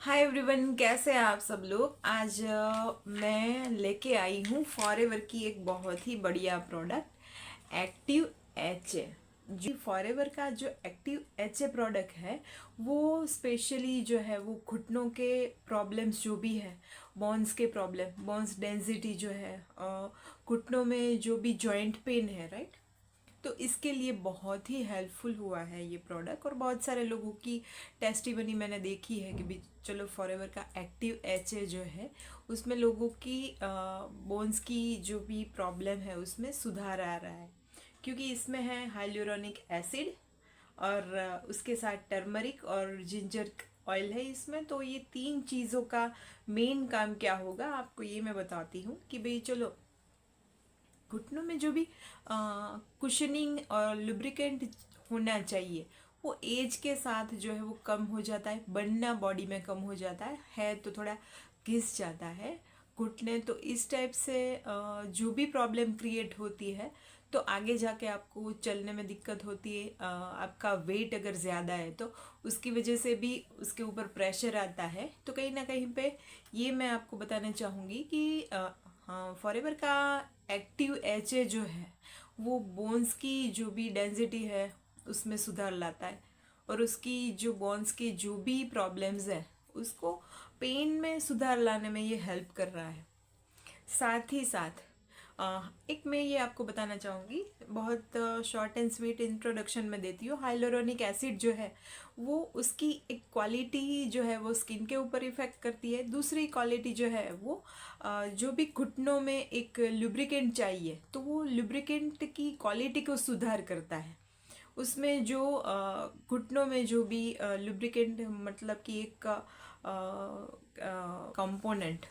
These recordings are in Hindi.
हाय एवरीवन, कैसे हैं आप सब लोग। आज मैं लेके आई हूँ फॉरएवर की एक बहुत ही बढ़िया प्रोडक्ट एक्टिव एच ए। जो फॉरएवर का जो एक्टिव एच ए प्रोडक्ट है वो स्पेशली जो है वो घुटनों के प्रॉब्लम्स जो भी है, बोन्स के प्रॉब्लम, बोन्स डेंसिटी जो है, घुटनों में जो भी जॉइंट पेन है, राइट। तो इसके लिए बहुत ही हेल्पफुल हुआ है ये प्रोडक्ट। और बहुत सारे लोगों की टेस्टिमनी मैंने देखी है कि भी चलो फॉरएवर का एक्टिव एच ए जो है उसमें लोगों की बोन्स की जो भी प्रॉब्लम है उसमें सुधार आ रहा है, क्योंकि इसमें है हाइलुरोनिक एसिड और उसके साथ टर्मरिक और जिंजर ऑयल है इसमें। तो ये तीन चीज़ों का मेन काम क्या होगा आपको ये मैं बताती हूँ कि भाई चलो घुटनों में जो भी कुशनिंग और लुब्रिकेंट होना चाहिए वो एज के साथ जो है वो कम हो जाता है, बनना बॉडी में कम हो जाता है तो थोड़ा घिस जाता है घुटने। तो इस टाइप से जो भी प्रॉब्लम क्रिएट होती है तो आगे जाके आपको चलने में दिक्कत होती है। आपका वेट अगर ज़्यादा है तो उसकी वजह से भी उसके ऊपर प्रेशर आता है। तो कहीं ना कहीं पे ये मैं आपको बताना चाहूँगी कि हाँ, फॉरएवर का एक्टिव एच ए जो है वो बोन्स की जो भी डेंसिटी है उसमें सुधार लाता है, और उसकी जो बोन्स की जो भी प्रॉब्लम्स है उसको पेन में सुधार लाने में ये हेल्प कर रहा है। साथ ही साथ एक मैं ये आपको बताना चाहूँगी, बहुत शॉर्ट एंड स्वीट इंट्रोडक्शन में देती हूँ। हाइलोरोनिक एसिड जो है वो उसकी एक क्वालिटी जो है वो स्किन के ऊपर इफेक्ट करती है। दूसरी क्वालिटी जो है वो जो भी घुटनों में एक लुब्रिकेंट चाहिए तो वो लुब्रिकेंट की क्वालिटी को सुधार करता है। उसमें जो घुटनों में जो भी लुब्रिकेंट मतलब कि एक कंपोनेंट,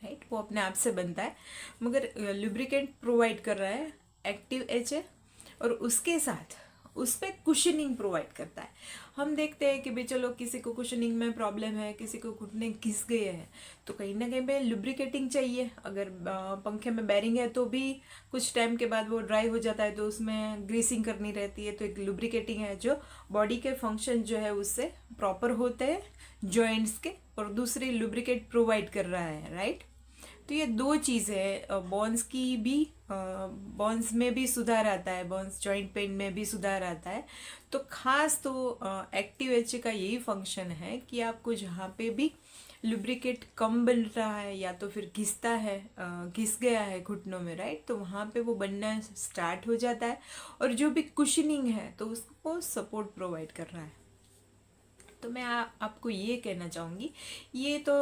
राइट, वो अपने आप से बनता है, मगर लुब्रिकेंट प्रोवाइड कर रहा है एक्टिव एच ए, और उसके साथ उस पर कुशनिंग प्रोवाइड करता है। हम देखते हैं कि भाई चलो किसी को कुशनिंग में प्रॉब्लम है, किसी को घुटने घिस गए हैं तो कहीं ना कहीं पे लुब्रिकेटिंग चाहिए। अगर पंखे में बैरिंग है तो भी कुछ टाइम के बाद वो ड्राई हो जाता है तो उसमें ग्रीसिंग करनी रहती है। तो एक लुब्रिकेटिंग है जो बॉडी के फंक्शन जो है उससे प्रॉपर होते हैं जॉइंट्स के, और दूसरी लुब्रिकेट प्रोवाइड कर रहा है, राइट। तो ये दो चीज़ें बोन्स की भी, बोन्स में भी सुधार आता है, बोन्स जॉइंट पेन में भी सुधार आता है। तो खास तो एक्टिव एच का यही फंक्शन है कि आपको जहाँ पे भी लुब्रिकेट कम बन रहा है या तो फिर घिसता है, घिस गया है घुटनों में, राइट, तो वहाँ पे वो बनना स्टार्ट हो जाता है, और जो भी कुशनिंग है तो उसको सपोर्ट प्रोवाइड कर रहा है। तो मैं आपको ये कहना चाहूँगी, ये तो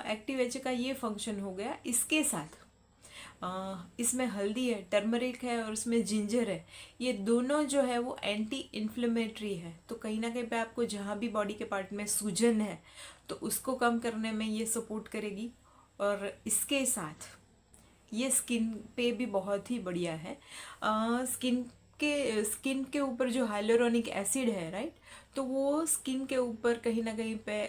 एक्टिव एच का ये फंक्शन हो गया। इसके साथ इसमें हल्दी है, टर्मरिक है और उसमें जिंजर है। ये दोनों जो है वो एंटी इन्फ्लेमेटरी है। तो कहीं ना कहीं पे आपको जहाँ भी बॉडी के पार्ट में सूजन है तो उसको कम करने में ये सपोर्ट करेगी। और इसके साथ ये स्किन पे भी बहुत ही बढ़िया है। स्किन के ऊपर जो हाइलोरोनिक एसिड है, राइट, तो वो स्किन के ऊपर कहीं ना कहीं पे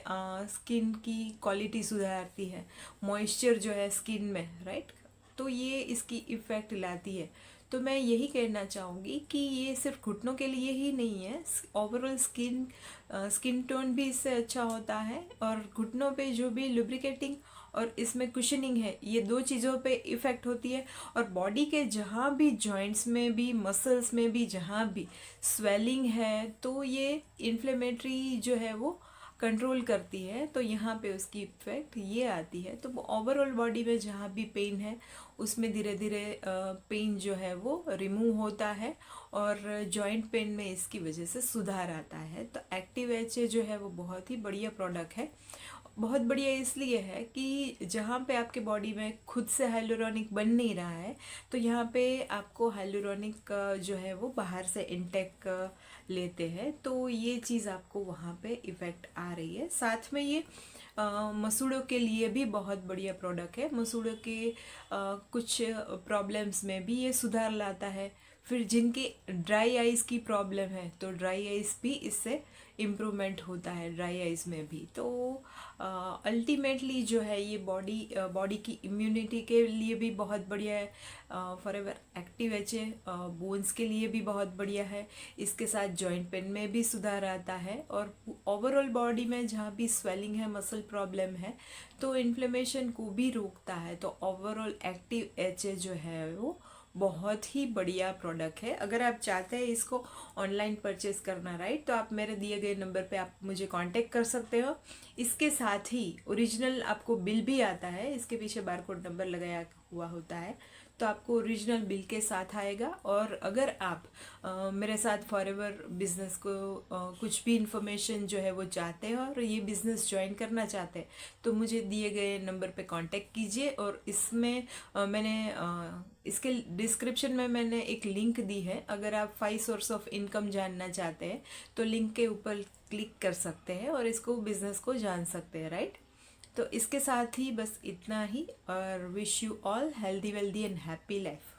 स्किन की क्वालिटी सुधारती है, मॉइस्चर जो है स्किन में, राइट, तो ये इसकी इफ़ेक्ट लाती है। तो मैं यही कहना चाहूँगी कि ये सिर्फ घुटनों के लिए ही नहीं है, ओवरऑल स्किन टोन भी इससे अच्छा होता है। और घुटनों पे जो भी लुब्रिकेटिंग और इसमें कुशनिंग है, ये दो चीज़ों पे इफ़ेक्ट होती है। और बॉडी के जहाँ भी जॉइंट्स में भी, मसल्स में भी जहाँ भी स्वेलिंग है तो ये इन्फ्लेमेटरी जो है वो कंट्रोल करती है। तो यहाँ पे उसकी इफेक्ट ये आती है। तो ओवरऑल बॉडी में जहाँ भी पेन है उसमें धीरे धीरे पेन जो है वो रिमूव होता है, और जॉइंट पेन में इसकी वजह से सुधार आता है। तो एक्टिव एच जो है वो बहुत ही बढ़िया प्रोडक्ट है। बहुत बढ़िया इसलिए है कि जहाँ पे आपके बॉडी में खुद से हाइलुरोनिक बन नहीं रहा है तो यहाँ पे आपको हाइलुरोनिक जो है वो बाहर से इंटेक लेते हैं, तो ये चीज़ आपको वहाँ पे इफ़ेक्ट आ रही है। साथ में ये मसूड़ों के लिए भी बहुत बढ़िया प्रोडक्ट है। मसूड़ों के कुछ प्रॉब्लम्स में भी ये सुधार लाता है। फिर जिनके ड्राई आइज़ की प्रॉब्लम है तो ड्राई आइज़ भी इससे इम्प्रूवमेंट होता है ड्राई आइज़ में भी। तो अल्टीमेटली जो है ये बॉडी की इम्यूनिटी के लिए भी बहुत बढ़िया है। फॉरएवर एक्टिव एच बोन्स के लिए भी बहुत बढ़िया है। इसके साथ जॉइंट पेन में भी सुधार आता है, और ओवरऑल बॉडी में जहाँ भी स्वेलिंग है, मसल प्रॉब्लम है, तो इन्फ्लेमेशन को भी रोकता है। तो ओवरऑल एक्टिव एच जो है वो बहुत ही बढ़िया प्रोडक्ट है। अगर आप चाहते हैं इसको ऑनलाइन परचेस करना, राइट, तो आप मेरे दिए गए नंबर पे आप मुझे कांटेक्ट कर सकते हो। इसके साथ ही ओरिजिनल आपको बिल भी आता है, इसके पीछे बारकोड नंबर लगाया हुआ होता है, तो आपको ओरिजिनल बिल के साथ आएगा। और अगर आप मेरे साथ फॉरएवर बिजनेस को कुछ भी इंफॉर्मेशन जो है वो चाहते हैं और ये बिजनेस ज्वाइन करना चाहते हैं, तो मुझे दिए गए नंबर पे कांटेक्ट कीजिए। और इसमें इसके डिस्क्रिप्शन में मैंने एक लिंक दी है। अगर आप 5 सोर्स ऑफ इनकम जानना चाहते हैं तो लिंक के ऊपर क्लिक कर सकते हैं और इसको बिजनेस को जान सकते हैं, राइट। तो इसके साथ ही बस इतना ही, और wish you all healthy wealthy and happy life.